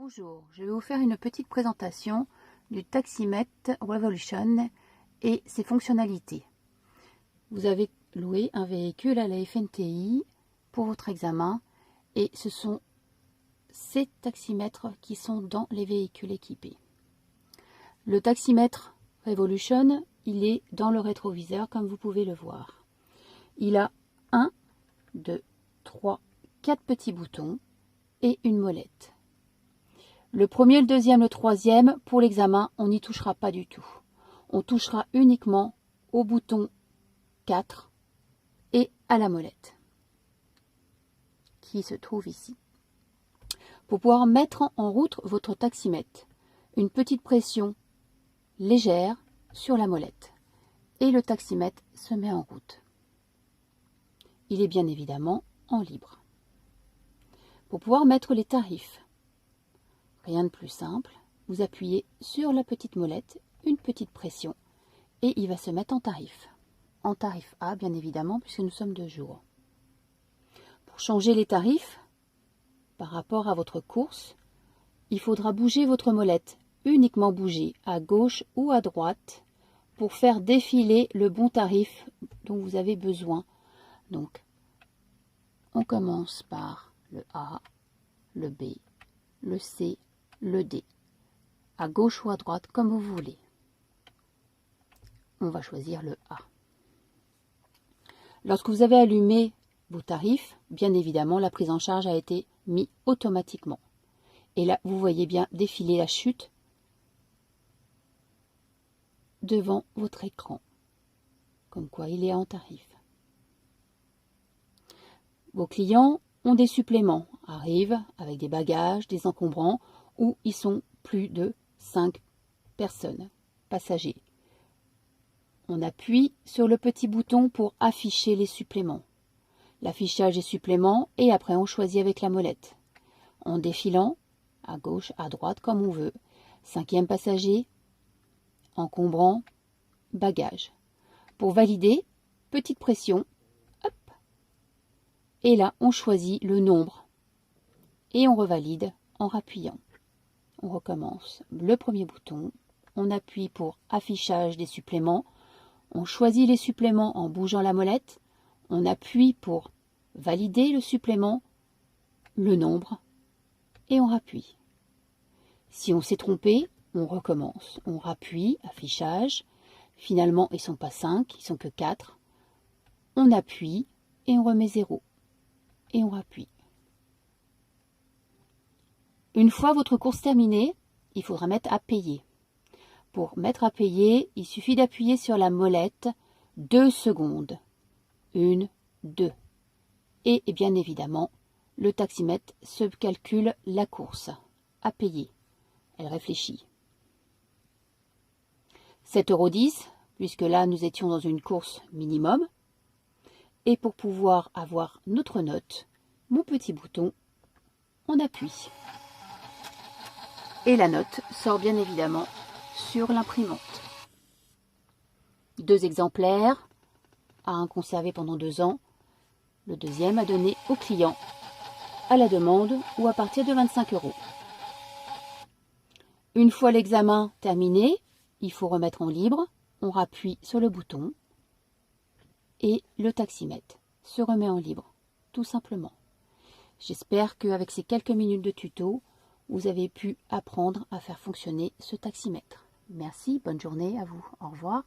Bonjour, je vais vous faire une petite présentation du Taximetre Revolution et ses fonctionnalités. Vous avez loué un véhicule à la FNTI pour votre examen et ce sont ces taximètres qui sont dans les véhicules équipés. Le Taximetre Revolution, il est dans le rétroviseur comme vous pouvez le voir. Il a 1, 2, 3, 4 petits boutons et une molette. Le premier, le deuxième, le troisième, pour l'examen, on n'y touchera pas du tout. On touchera uniquement au bouton 4 et à la molette qui se trouve ici. Pour pouvoir mettre en route votre taximètre, une petite pression légère sur la molette et le taximètre se met en route. Il est bien évidemment en libre. Pour pouvoir mettre les tarifs, rien de plus simple, vous appuyez sur la petite molette, une petite pression, et il va se mettre en tarif. En tarif A, bien évidemment, puisque nous sommes de jour. Pour changer les tarifs, par rapport à votre course, il faudra bouger votre molette, uniquement bouger à gauche ou à droite, pour faire défiler le bon tarif dont vous avez besoin. Donc, on commence par le A, le B, le C, le D, à gauche ou à droite, comme vous voulez. On va choisir le A. Lorsque vous avez allumé vos tarifs, bien évidemment, la prise en charge a été mise automatiquement. Et là, vous voyez bien défiler la chute devant votre écran, comme quoi il est en tarif. Vos clients ont des suppléments, arrivent avec des bagages, des encombrants, où ils sont plus de 5 personnes, passagers. On appuie sur le petit bouton pour afficher les suppléments. L'affichage des suppléments et après on choisit avec la molette. En défilant, à gauche, à droite, comme on veut. 5e passager, encombrant, bagage. Pour valider, petite pression, hop. Et là, on choisit le nombre. Et on revalide en rappuyant. On recommence le premier bouton, on appuie pour affichage des suppléments, on choisit les suppléments en bougeant la molette, on appuie pour valider le supplément, le nombre, et on rappuie. Si on s'est trompé, on recommence, on rappuie, affichage, finalement ils ne sont pas 5, ils ne sont que 4, on appuie et on remet 0, et on rappuie. Une fois votre course terminée, il faudra mettre à payer. Pour mettre à payer, il suffit d'appuyer sur la molette 2 secondes. 1, 2. Et bien évidemment, le taximètre se calcule la course à payer. Elle réfléchit. 7,10 €, puisque là nous étions dans une course minimum. Et pour pouvoir avoir notre note, mon petit bouton, on appuie. Et la note sort bien évidemment sur l'imprimante. 2 exemplaires à conserver pendant 2 ans. Le deuxième à donner au client à la demande ou à partir de 25 €. Une fois l'examen terminé, il faut remettre en libre. On rappuie sur le bouton et le taximètre se remet en libre, tout simplement. J'espère qu'avec ces quelques minutes de tuto, vous avez pu apprendre à faire fonctionner ce taximètre. Merci, bonne journée à vous. Au revoir.